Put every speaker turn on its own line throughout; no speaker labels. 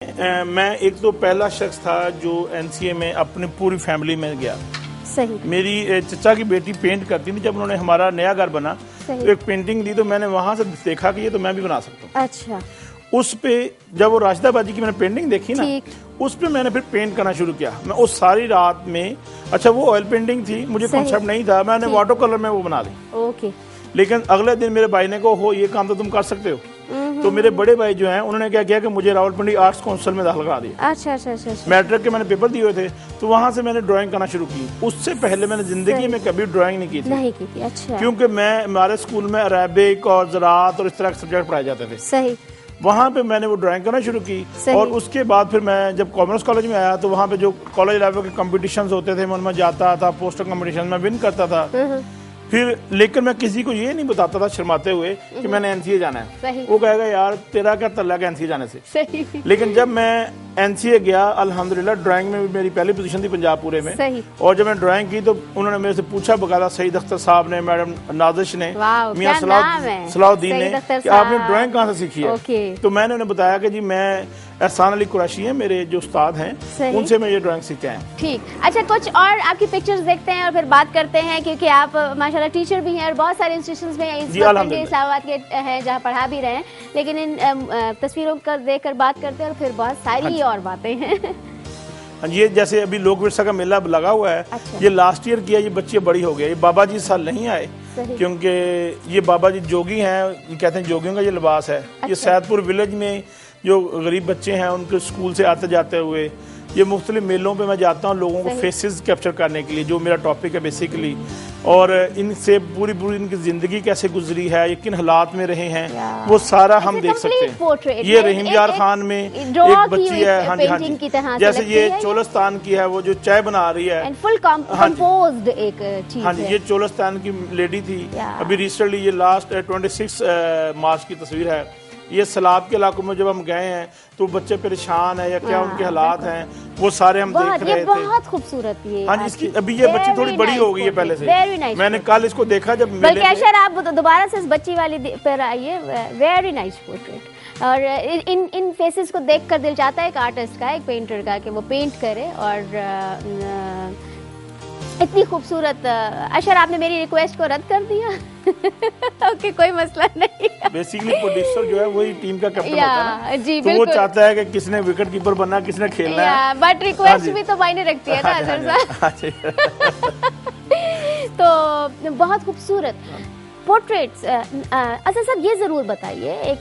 मैं एक तो पहला शख्स था जो एनसीए में अपनी पूरी फैमिली में गया।
सही।
मेरी चचा की बेटी पेंट करती थी, जब उन्होंने हमारा नया घर बना तो एक पेंटिंग दी, तो मैंने वहां से देखा कि ये तो मैं भी बना सकता हूँ।
अच्छा।
उस पे जब वो राशिदाबाजी की मैंने पेंटिंग देखी ना, उस पे मैंने फिर पेंट करना शुरू किया। मैं उस सारी रात में, अच्छा वो ऑयल पेंटिंग थी, मुझे कॉन्सेप्ट नहीं था, मैंने वाटर कलर में वो बना ली।
ओके।
लेकिन अगले दिन मेरे भाई ने कहा हो ये काम तो तुम कर सकते हो। तो मेरे बड़े भाई जो हैं उन्होंने क्या किया कि मुझे रावलपिंडी आर्ट्स काउंसिल में दाखिल करा दिया।
अच्छा अच्छा अच्छा।
मैट्रिक के मैंने पेपर दिए हुए थे, तो वहां से मैंने ड्राइंग करना शुरू की। उससे पहले मैंने जिंदगी में कभी ड्राइंग नहीं की थी।
अच्छा।
क्योंकि हमारे स्कूल में अरेबिक और ज़राअत और इस तरह के सब्जेक्ट पढ़ाए जाते थे।
सही।
वहाँ पे मैंने वो ड्राइंग करना शुरू की। और उसके बाद फिर मैं जब कॉमर्स कॉलेज में आया तो वहाँ पे जो कॉलेज लेवल के कॉम्पिटिशन होते थे मैं उनमें जाता था, पोस्टर कॉम्पिटिशन में विन करता था। फिर लेकिन मैं किसी को ये नहीं बताता था शर्माते हुए कि मैंने एनसीए जाना है। वो कहेगा यार तेरा क्या तल्ला एनसीए जाने से।
सही।
लेकिन जब मैं एनसीए गया, अल्हम्दुलिल्लाह ड्राइंग में मेरी पहली पोजीशन थी पंजाब पूरे में।
सही।
और जब मैं ड्राइंग की तो उन्होंने मेरे से पूछा बकायदा, सईद अख्तर साहब ने, मैडम नाजिश ने, मियां सलाउद्दीन ने कि आपने ड्राइंग कहाँ से सीखी है। तो मैंने उन्हें बताया कि जी मैं एहसान अली कुरैशी है, मेरे जो उस्ताद हैं उनसे मैं ये ड्राइंग सीख के आया।
ठीक। अच्छा, कुछ और आपकी पिक्चर्स देखते हैं और फिर बात करते हैं, क्योंकि आप माशाल्लाह टीचर भी हैं और बहुत सारे इंस्टीट्यूशंस में इस्लामाबाद के हैं जहाँ पढ़ा भी रहे हैं। लेकिन इन तस्वीरों का देखकर बात करते हैं और फिर बहुत सारी और बातें हैं।
ये जैसे अभी लोक विरसा का मेला लगा हुआ है। अच्छा। ये लास्ट ईयर किया, ये बच्चे बड़ी हो गए। ये बाबा जी साल नहीं आए क्योंकि ये बाबा जी जोगी हैं, ये कहते हैं जोगियों का ये लिबास है। अच्छा। ये सैदपुर विलेज में जो गरीब बच्चे हैं उनके स्कूल से आते जाते हुए ये मुख्तलिफ मेलों पे मैं जाता हूँ लोगों को फेसेस कैप्चर करने के लिए, जो मेरा टॉपिक है बेसिकली। और इनसे पूरी इनकी जिंदगी कैसे गुजरी है, ये किन हालात में रहे हैं, वो सारा हम देख सकते हैं। ये रहीम यार खान में एक बच्ची है, हाँ जी हाँ जी, जैसे ये चोलस्तान की है, वो जो चाय बना रही है, हाँ जी, ये चोलस्तान की लेडी थी। अभी रिसेंटली ये लास्ट 26 मार्च की तस्वीर है। ये सैलाब के इलाकों में जब हम गए हैं तो बच्चे परेशान है या क्या उनके हालात हैं वो सारे हम देख रहे थे।
बहुत खूबसूरत ये।
हाँ जी, इसकी अभी ये बच्ची थोड़ी बड़ी हो गई है पहले से। मैंने कल इसको देखा जब
बल्कि अशर आप दोबारा से इस बच्ची वाली पर आइए। Very nice portrait. और इन फेसेस को देखकर दिल चाहता है एक आर्टिस्ट का, एक पेंटर का, कि वो पेंट करे। और इतनी खूबसूरत। अशर आपने मेरी रिक्वेस्ट को रद्द कर दिया। ओके, कोई मसला नहीं।
बेसिकली प्रोड्यूसर जो है वही टीम का कैप्टन होता है ना, जी, तो वो चाहता है कि किसने विकेट कीपर बनना, किसने खेलना है। बट
रिक्वेस्ट भी तो मायने रखती है ना अशर साहब। तो बहुत खूबसूरत पोर्ट्रेट्स। अच्छा साहब, ये जरूर बताइए,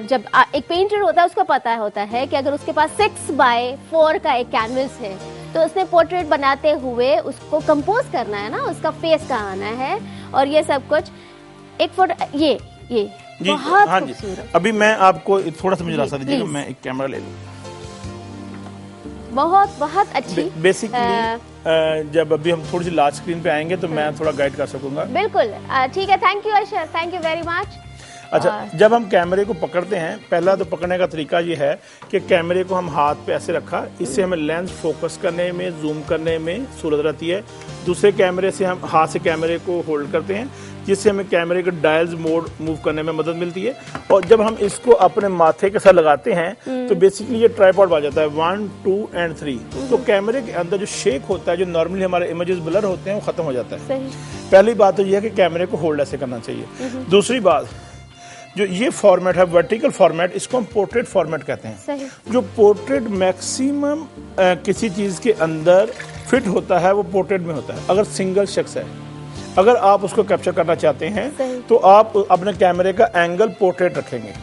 जब एक पेंटर होता है उसको पता होता है कि अगर उसके पास 6x4 का एक कैनवस है तो उसने पोर्ट्रेट बनाते हुए उसको कंपोज करना है ना, उसका फेस कहाँ आना है और ये सब कुछ। एक फोटो ये जी, बहुत
हाँ जी। अभी मैं आपको थोड़ा सा मुझे रास्ता दीजिएगा, मैं एक कैमरा ले लूँ।
बहुत अच्छी।
बेसिकली जब अभी हम थोड़ी सी लार्ज स्क्रीन पे आएंगे तो मैं थोड़ा गाइड कर सकूंगा।
बिल्कुल ठीक है। Thank you Asher, thank you very much.
अच्छा, जब हम कैमरे को पकड़ते हैं, पहला तो पकड़ने का तरीका ये है कि कैमरे को हम हाथ पे ऐसे रखा, इससे हमें लेंस फोकस करने में, जूम करने में सूरत रहती है। दूसरे कैमरे से हम हाथ से कैमरे को होल्ड करते हैं, जिससे हमें कैमरे के डायल्स मोड मूव करने में मदद मिलती है। और जब हम इसको अपने माथे के साथ लगाते हैं तो बेसिकली ये ट्राइपॉड बन जाता है 1, 2 और 3। तो कैमरे के अंदर जो शेक होता है, जो नॉर्मली हमारे इमेजेस ब्लर होते हैं, वो खत्म हो जाता है। पहली बात तो यह है कि कैमरे को होल्ड ऐसे करना चाहिए। दूसरी बात, जो ये फॉर्मेट है वर्टिकल फॉर्मेट, इसको हम पोर्ट्रेट फॉर्मेट कहते हैं। जो पोर्ट्रेट मैक्सिमम किसी चीज के अंदर फिट होता है वो पोर्ट्रेट में होता है। अगर सिंगल शख्स है, अगर आप उसको कैप्चर करना चाहते हैं तो आप अपने कैमरे का एंगल पोर्ट्रेट रखेंगे।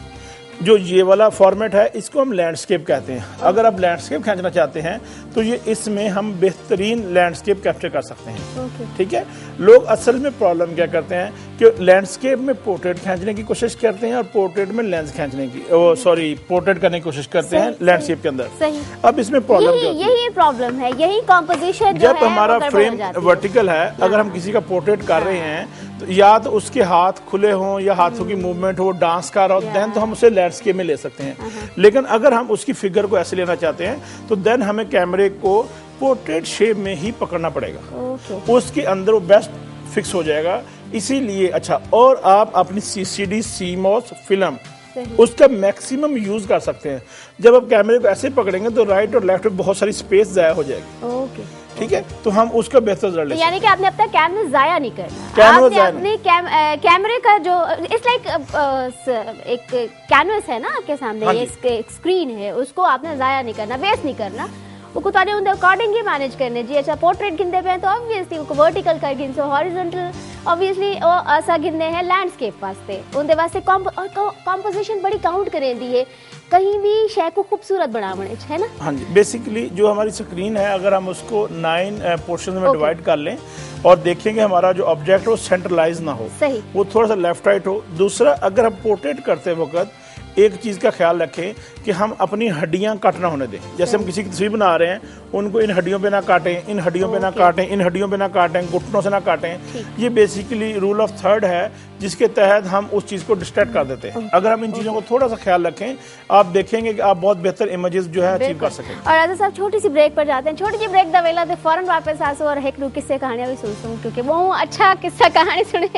जो ये वाला फॉर्मेट है इसको हम लैंडस्केप कहते हैं। अगर आप लैंडस्केप खींचना चाहते हैं तो ये इसमें हम बेहतरीन लैंडस्केप कैप्चर कर सकते हैं। ठीक है। लोग असल में प्रॉब्लम क्या करते हैं कि लैंडस्केप में पोर्ट्रेट खींचने की कोशिश करते हैं और पोर्ट्रेट में लेंस खींचने की पोर्ट्रेट करने की कोशिश करते हैं लैंडस्केप के अंदर। अब इसमें प्रॉब्लम
यही प्रॉब्लम है, यही कॉम्पोजिशन।
जब हमारा फ्रेम वर्टिकल है, अगर हम किसी का पोर्ट्रेट कर रहे हैं तो या तो उसके हाथ खुले हों या हाथों की मूवमेंट हो, डांस कर रहा हो, देन तो हम उसे लैंडस्केप में ले सकते हैं। लेकिन अगर हम उसकी फिगर को ऐसे लेना चाहते हैं तो देन हमें कैमरे को पोर्ट्रेट शेप में ही पकड़ना पड़ेगा। उसके अंदर वो बेस्ट फिक्स हो जाएगा। इसीलिए अच्छा, और आप अपनी CCD CMOS फिल्म उसका मैक्सिमम यूज कर सकते हैं। जब आप कैमरे को ऐसे पकड़ेंगे तो राइट और लेफ्ट में बहुत सारी स्पेस जाया हो जाएगी।
ओके,
ठीक है, तो हम उसका बेहतर रिजल्ट लेते हैं।
यानी कि आपने अपना कैमरा जाया नहीं करना,
कैमरा
आपने
जाया
अपने कैमरे का जो इट्स लाइक एक कैनवस है ना आपके सामने,
हाँ जी।
एक स्क्रीन है, उसको आपने जाया नहीं करना, वेस्ट नहीं करना। वो कुताने उनके अकॉर्डिंग ही मैनेज करने जी। अच्छा पोर्ट्रेट गिनते पे तो ऑब्वियसली वो वर्टिकल कर गिन, सो हॉरिजॉन्टल ऑब्वियसली वो ऐसा गिनते हैं लैंडस्केप वास्ते, उनके वास्ते कंपोजिशन बड़ी काउंट करें दी है, कहीं भी शय को खूबसूरत बनावणे है ना।
हाँ जी, बेसिकली जो हमारी स्क्रीन है अगर हम उसको 9 पोर्शन में डिवाइड कर लें और देखेंगे हमारा जो ऑब्जेक्ट है वो सेंट्रलाइज ना हो,
सही,
वो थोड़ा सा लेफ्ट राइट हो। दूसरा, अगर हम पोर्ट्रेट करते वक्त एक चीज़ का ख्याल रखें कि हम अपनी हड्डियां कट ना होने दें। जैसे हम किसी की तस्वीर बना रहे हैं, उनको इन हड्डियों पे ना काटें, इन हड्डियों पे ना काटें, इन हड्डियों पे ना काटें, घुटनों से ना काटें। ये बेसिकली रूल ऑफ थर्ड है जिसके तहत हम उस चीज़ को डिस्ट्रैक्ट कर देते हैं। अगर हम इन चीज़ों को थोड़ा सा ख्याल रखें, आप देखेंगे कि आप बहुत बेहतर इमेजेस जो है अचीव कर सकेंगे।
और राजा साहब छोटी सी ब्रेक पर जाते हैं, छोटी सी ब्रेक दा वेला ते फौरन वापस आसो और एक दो किस्से कहानियां भी सुनसूं, क्योंकि वो अच्छा किस्सा कहानी सुने